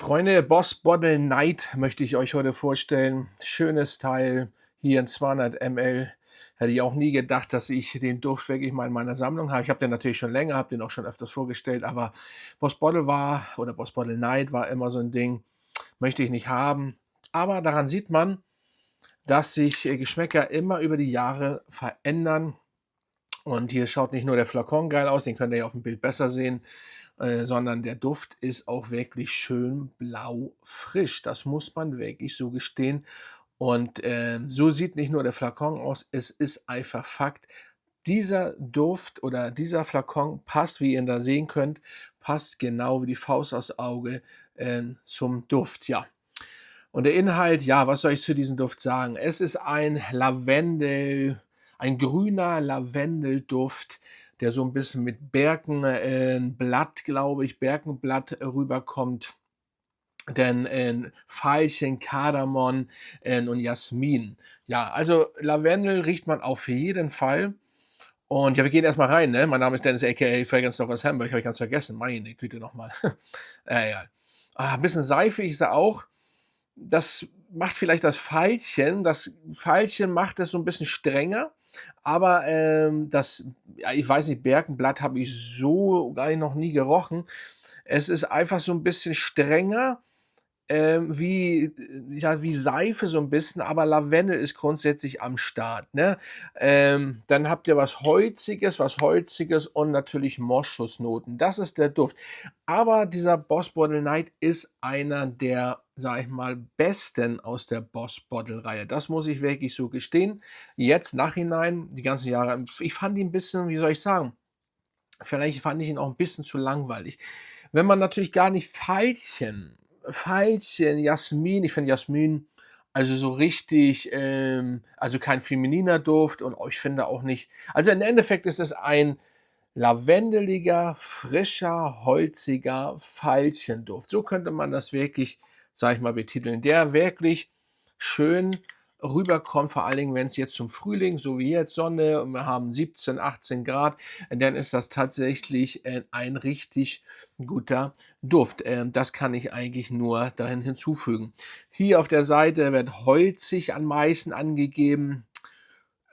Freunde, Boss Bottle Night möchte ich euch heute vorstellen. Schönes Teil, hier in 200 ml. Hätte ich auch nie gedacht, dass ich den Duft wirklich mal in meiner Sammlung habe. Ich habe den natürlich schon länger, habe den auch schon öfters vorgestellt, aber Boss Bottle war oder Boss Bottle Night war immer so ein Ding, möchte ich nicht haben. Aber daran sieht man, dass sich Geschmäcker immer über die Jahre verändern. Und hier schaut nicht nur der Flakon geil aus, den könnt ihr ja auf dem Bild besser sehen, sondern der Duft ist auch wirklich schön blau frisch. Das muss man wirklich so gestehen. Und so sieht nicht nur der Flakon aus, es ist einfach Fakt. Dieser Duft oder dieser Flakon passt, wie ihr ihn da sehen könnt, passt genau wie die Faust aufs Auge zum Duft. Ja, und der Inhalt, ja, was soll ich zu diesem Duft sagen? Es ist ein Lavendel, ein grüner Lavendelduft, der so ein bisschen mit Birkenblatt, glaube ich, Birkenblatt rüberkommt. Denn Veilchen, Kardamom und Jasmin. Ja, also Lavendel riecht man auf jeden Fall. Und ja, wir gehen erst mal rein, ne? Mein Name ist Dennis aka Fragrance Dog aus Hamburg. Habe ich ganz vergessen. Meine Güte noch mal. Egal. 'N bisschen seifig ist er auch. Das macht vielleicht das Veilchen. Das Veilchen macht es so 'n bisschen strenger, aber das, ja, ich weiß nicht, Birkenblatt habe ich so gar nicht noch nie gerochen. Es ist einfach so 'n bisschen strenger, wie ja, wie Seife so 'n bisschen, aber Lavendel ist grundsätzlich am Start, ne? Dann habt ihr was Holziges und natürlich Moschusnoten. Das ist der Duft. Aber dieser Boss Bottle Night ist einer der, sage ich mal, besten aus der Boss Bottle Reihe. Das muss ich wirklich so gestehen. Jetzt nachhinein, die ganzen Jahre, ich fand ihn 'n bisschen, wie soll ich sagen, vielleicht fand ich ihn auch 'n bisschen zu langweilig. Wenn man natürlich gar nicht Veilchen, Jasmin, ich finde Jasmin also so richtig, also kein femininer Duft und ich finde auch nicht, also im Endeffekt ist es ein lavendeliger, frischer, holziger Veilchenduft. So könnte man das wirklich, sage ich mal, betiteln, der wirklich schön rüberkommt, vor allen Dingen, wenn es jetzt zum Frühling, so wie jetzt Sonne und wir haben 17, 18 Grad, dann ist das tatsächlich, ein richtig guter Duft. Das kann ich eigentlich nur dahin hinzufügen. Hier auf der Seite wird holzig am meisten angegeben,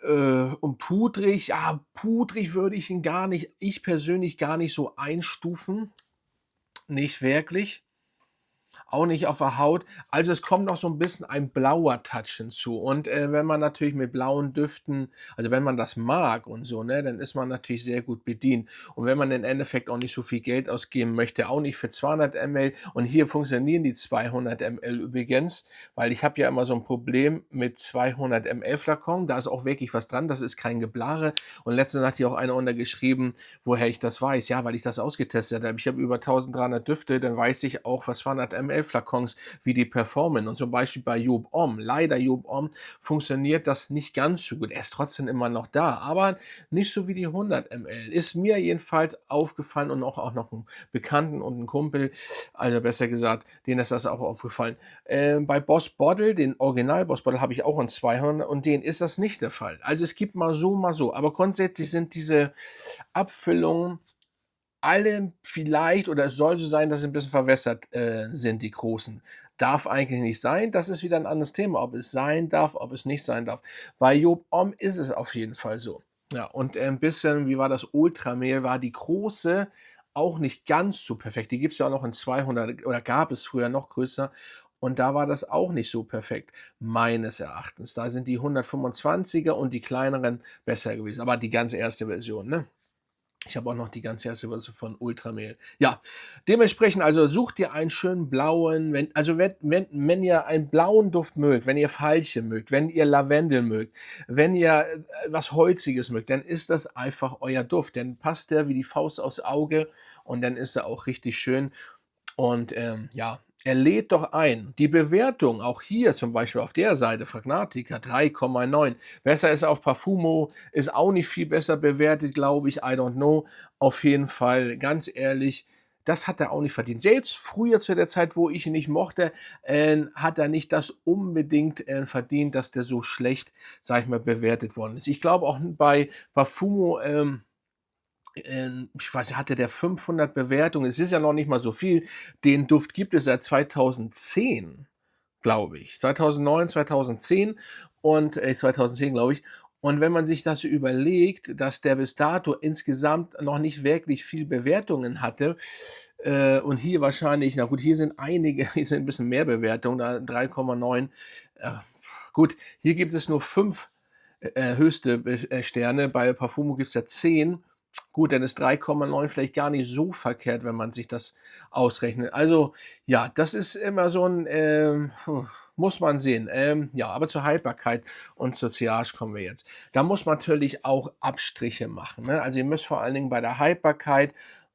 und pudrig, ja, pudrig würde ich persönlich gar nicht so einstufen, nicht wirklich. Auch nicht auf der Haut. Also, es kommt noch so 'n bisschen ein blauer Touch hinzu. Und wenn man natürlich mit blauen Düften, also, wenn man das mag und so, ne, dann ist man natürlich sehr gut bedient. Und wenn man im Endeffekt auch nicht so viel Geld ausgeben möchte, auch nicht für 200 ml, und hier funktionieren die 200 ml übrigens, weil ich habe ja immer so 'n Problem mit 200 ml Flakon. Da ist auch wirklich was dran, das ist kein Geblare. Und letztens hat hier auch einer unter geschrieben, woher ich das weiß. Ja, weil ich das ausgetestet habe. Ich habe über 1.300 Düfte, dann weiß ich auch, was 200 ml Flakons, wie die performen. Und zum Beispiel bei Job Homme, leider Job Homme, funktioniert das nicht ganz so gut. Er ist trotzdem immer noch da, aber nicht so wie die 100 ml. Ist mir jedenfalls aufgefallen und auch noch 'n Bekannten und 'n Kumpel, also besser gesagt, denen ist das auch aufgefallen. Bei Boss Bottle, den Original Boss Bottle, habe ich auch in 200 und denen ist das nicht der Fall. Also, es gibt mal so, mal so. Aber grundsätzlich sind diese Abfüllungen alle vielleicht, oder es soll so sein, dass sie 'n bisschen verwässert, sind, die großen. Darf eigentlich nicht sein. Das ist wieder 'n anderes Thema, ob es sein darf, ob es nicht sein darf. Bei Job Homme ist es auf jeden Fall so. Ja, und 'n bisschen, wie war das, Ultramehl war die große auch nicht ganz so perfekt. Die gibt's ja auch noch in 200 oder gab es früher noch größer, und da war das auch nicht so perfekt, meines Erachtens. Da sind die 125er und die kleineren besser gewesen, aber die ganz erste Version, ne? Ich habe auch noch die ganz erste Version von Ultramehl. Ja, dementsprechend, also sucht ihr einen schönen blauen, wenn ihr einen blauen Duft mögt, wenn ihr Veilchen mögt, wenn ihr Lavendel mögt, wenn ihr was Holziges mögt, dann ist das einfach euer Duft. Dann passt der wie die Faust aufs Auge und dann ist er auch richtig schön. Und ja, er lädt doch ein. Die Bewertung, auch hier zum Beispiel auf der Seite, Fragnatica 3,9. Besser ist auf Parfumo, ist auch nicht viel besser bewertet, glaube ich. I don't know. Auf jeden Fall, ganz ehrlich, das hat er auch nicht verdient. Selbst früher zu der Zeit, wo ich ihn nicht mochte, hat er nicht das unbedingt verdient, dass der so schlecht, sage ich mal, bewertet worden ist. Ich glaube auch bei Parfumo, Ich weiß nicht, hatte der 500 Bewertungen? Es ist ja noch nicht mal so viel. Den Duft gibt es seit 2010, glaube ich. 2009, 2010 und 2010, glaube ich. Und wenn man sich das so überlegt, dass der bis dato insgesamt noch nicht wirklich viel Bewertungen hatte, und hier wahrscheinlich, na gut, hier sind einige, hier sind ein bisschen mehr Bewertungen, da 3,9. Äh, gut, hier gibt es nur 5 höchste Sterne, bei Parfumo gibt es ja 10. Gut, dann ist 3,9 vielleicht gar nicht so verkehrt, wenn man sich das ausrechnet. Also, ja, das ist immer so ein muss man sehen. Ja, aber zur Haltbarkeit und zur Sillage kommen wir jetzt. Da muss man natürlich auch Abstriche machen, ne? Also, ihr müsst vor allen Dingen bei der Haltbarkeit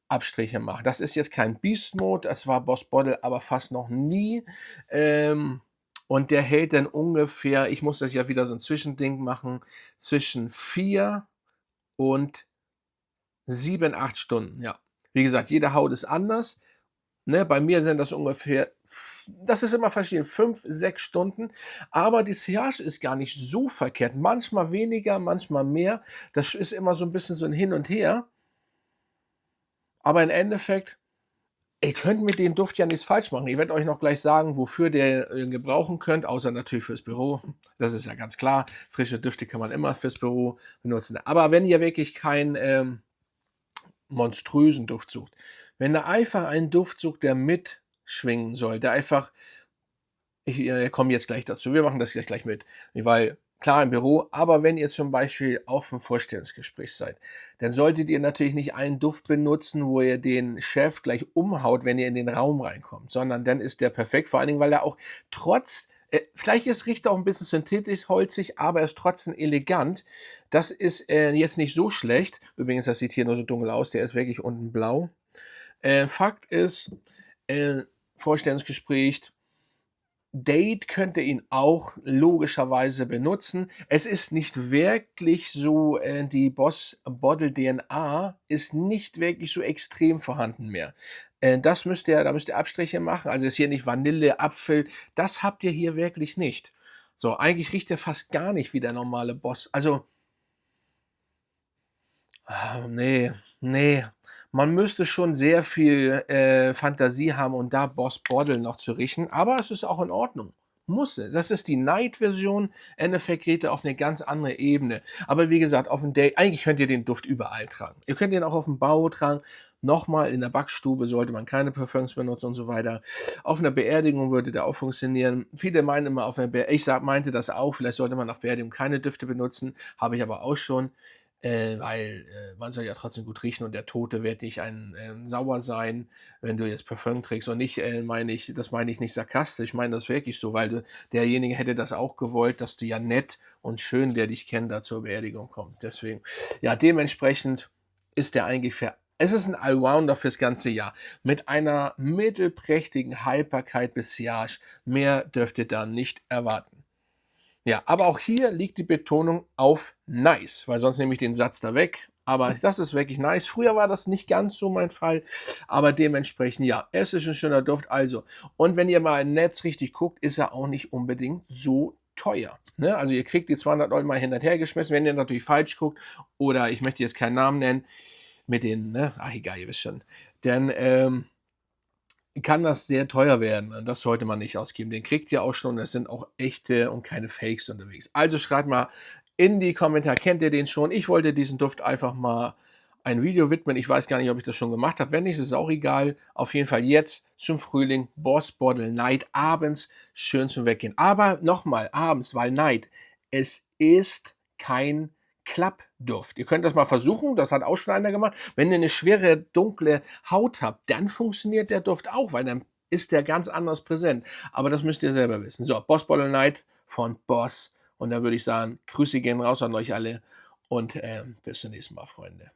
Abstriche machen. Das ist jetzt kein Beast Mode, das war Boss Bottle aber fast noch nie. Und der hält dann ungefähr, ich muss das ja wieder so ein Zwischending machen, zwischen 4 und 7, 8 Stunden, ja. Wie gesagt, jede Haut ist anders, ne? Bei mir sind das ungefähr das ist immer verschieden, 5, 6 Stunden, aber die Sillage ist gar nicht so verkehrt. Manchmal weniger, manchmal mehr. Das ist immer so 'n bisschen so 'n Hin und Her. Aber im Endeffekt, ihr könnt mit dem Duft ja nichts falsch machen. Ich werde euch noch gleich sagen, wofür der gebrauchen könnt, außer natürlich fürs Büro. Das ist ja ganz klar. Frische Düfte kann man immer fürs Büro benutzen. Aber wenn ihr wirklich kein monströsen Duft sucht. Wenn ihr einfach einen Duft sucht, der mitschwingen soll, der einfach ich komme jetzt gleich dazu, wir machen das gleich mit, weil klar im Büro, aber wenn ihr zum Beispiel auf 'm Vorstellungsgespräch seid, dann solltet ihr natürlich nicht einen Duft benutzen, wo ihr den Chef gleich umhaut, wenn ihr in den Raum reinkommt, sondern dann ist der perfekt, vor allen Dingen, weil er auch trotz vielleicht riecht er auch 'n bisschen synthetisch holzig, aber er ist trotzdem elegant. Das ist, jetzt nicht so schlecht. Übrigens, das sieht hier nur so dunkel aus, der ist wirklich unten blau. Fakt ist, äh, Vorstellungsgespräch, Date könnte ihn auch logischerweise benutzen. Es ist nicht wirklich so, die Boss Bottle DNA ist nicht wirklich so extrem vorhanden mehr. Das müsst ihr da müsst ihr Abstriche machen. Also, ist hier nicht Vanille, Apfel, das habt ihr hier wirklich nicht. So, eigentlich riecht er fast gar nicht wie der normale Boss. Also, ne, ne. Man müsste schon sehr viel, Fantasie haben, um da Boss Bottle noch zu riechen, aber es ist auch in Ordnung. Muss es. Das ist die Night-Version. Endeffekt geht er auf 'ne ganz andere Ebene. Aber wie gesagt, auf 'n Date eigentlich könnt ihr den Duft überall tragen. Ihr könnt ihn auch aufm Bau tragen. Noch mal, in der Backstube sollte man keine Parfüms benutzen und so weiter. Auf 'ner Beerdigung würde der auch funktionieren. Viele meinen immer auf 'ner meinte das auch, vielleicht sollte man auf Beerdigung keine Düfte benutzen, habe ich aber auch schon. Weil, man soll ja trotzdem gut riechen und der Tote wird nicht sauer sein, wenn du jetzt Parfüm trägst und nicht, meine ich nicht sarkastisch, ich meine das wirklich so, weil derjenige hätte das auch gewollt, dass du ja nett und schön, der dich kennt, da zur Beerdigung kommst. Deswegen, ja, dementsprechend ist der eigentlich es ist ein Allrounder fürs ganze Jahr mit einer mittelprächtigen Haltbarkeit bis Jahr. Mehr dürft ihr da nicht erwarten. Ja, aber auch hier liegt die Betonung auf nice, weil sonst nehme ich den Satz da weg. Aber das ist wirklich nice. Früher war das nicht ganz so mein Fall, aber dementsprechend, ja, es ist ein schöner Duft. Also, und wenn ihr mal im Netz richtig guckt, ist er auch nicht unbedingt so teuer. Ne? Also ihr kriegt die 200 € mal hin und her geschmissen, wenn ihr natürlich falsch guckt oder ich möchte jetzt keinen Namen nennen, mit den, ne, ach egal, ihr wisst schon. Denn kann das sehr teuer werden und das sollte man nicht ausgeben. Den kriegt ihr auch schon, das sind auch echte und keine Fakes unterwegs. Also schreibt mal in die Kommentare, kennt ihr den schon? Ich wollte diesen Duft einfach mal ein Video widmen. Ich weiß gar nicht, ob ich das schon gemacht habe. Wenn nicht, ist es auch egal. Auf jeden Fall jetzt zum Frühling Boss Bottle Night abends schön zum Weggehen. Aber nochmal abends, weil Night, es ist kein Klappduft. Ihr könnt das mal versuchen, das hat auch schon einer gemacht. Wenn ihr eine schwere, dunkle Haut habt, dann funktioniert der Duft auch, weil dann ist der ganz anders präsent. Aber das müsst ihr selber wissen. So, Boss Bottle Night von Boss. Und da würde ich sagen, Grüße gehen raus an euch alle und bis zum nächsten Mal, Freunde.